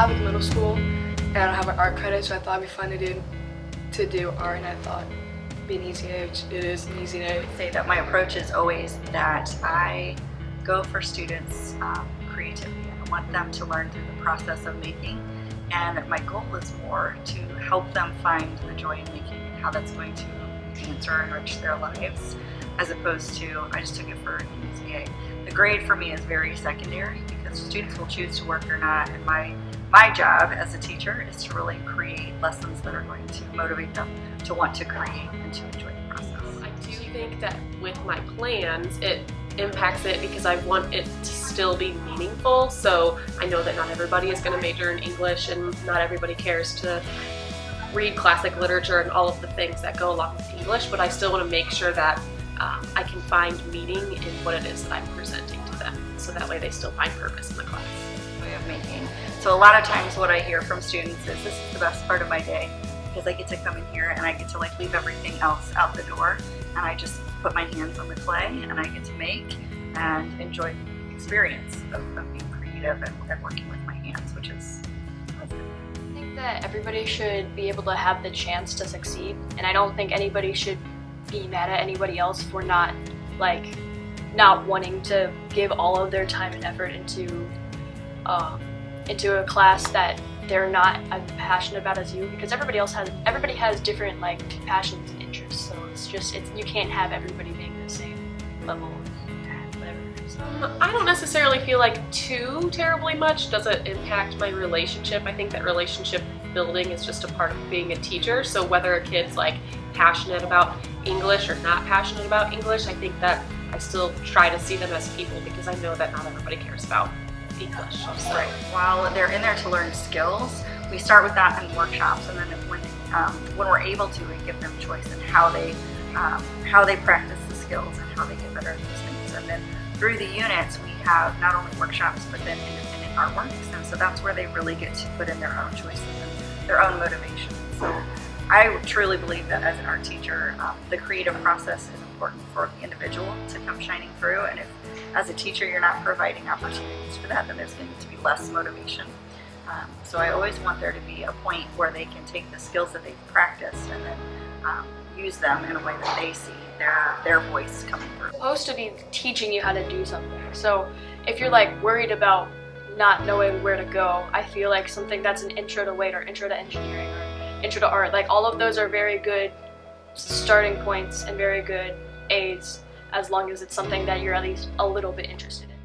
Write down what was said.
have like middle school and I don't have an art credit, so I thought it'd be fun to do art, and I thought it'd be an easy A, which it is an easy A. I say that my approach is always that I go for students' creativity. I want them to learn through the process of making, and my goal is more to help them find the joy in making and how that's going to enhance or enrich their lives, as opposed to I just took it for an easy A. The grade for me is very secondary because students will choose to work or not, and my job as a teacher is to really create lessons that are going to motivate them to want to create and to enjoy the process. I do think that with my plans, it impacts it because I want it to still be meaningful. So I know that not everybody is going to major in English, and not everybody cares to read classic literature and all of the things that go along with English, but I still want to make sure that I can find meaning in what it is that I'm presenting to them, so that way they still find purpose in the class. Way of making. So a lot of times what I hear from students is, this is the best part of my day because I get to come in here and I get to leave everything else out the door, and I just put my hands on the clay and I get to make and enjoy the experience of being creative and working with my hands, which is positive. I think that everybody should be able to have the chance to succeed, and I don't think anybody should be mad at anybody else for not wanting to give all of their time and effort into a class that they're not as passionate about as you, because everybody has different passions and interests, so you can't have everybody being the same level of whatever. So. I don't necessarily feel like too terribly much does it impact my relationship. I think that relationship building is just a part of being a teacher, so whether a kid's passionate about English or not passionate about English, I think that I still try to see them as people, because I know that not everybody cares about English. So. Right. While they're in there to learn skills, we start with that in workshops, and then when we're able to, we give them choice in how they practice the skills and how they get better at those things. And then through the units, we have not only workshops but then independent artworks, and so that's where they really get to put in their own choices and their own motivation. So I truly believe that as an art teacher, the creative process is important for the individual to come shining through, and if as a teacher you're not providing opportunities for that, then there's going to be less motivation. So I always want there to be a point where they can take the skills that they've practiced and then use them in a way that they see their voice coming through. It's supposed to be teaching you how to do something, so if you're worried about not knowing where to go, I feel like something that's an intro to lit or intro to engineering or intro to art, all of those are very good starting points and very good aids, as long as it's something that you're at least a little bit interested in.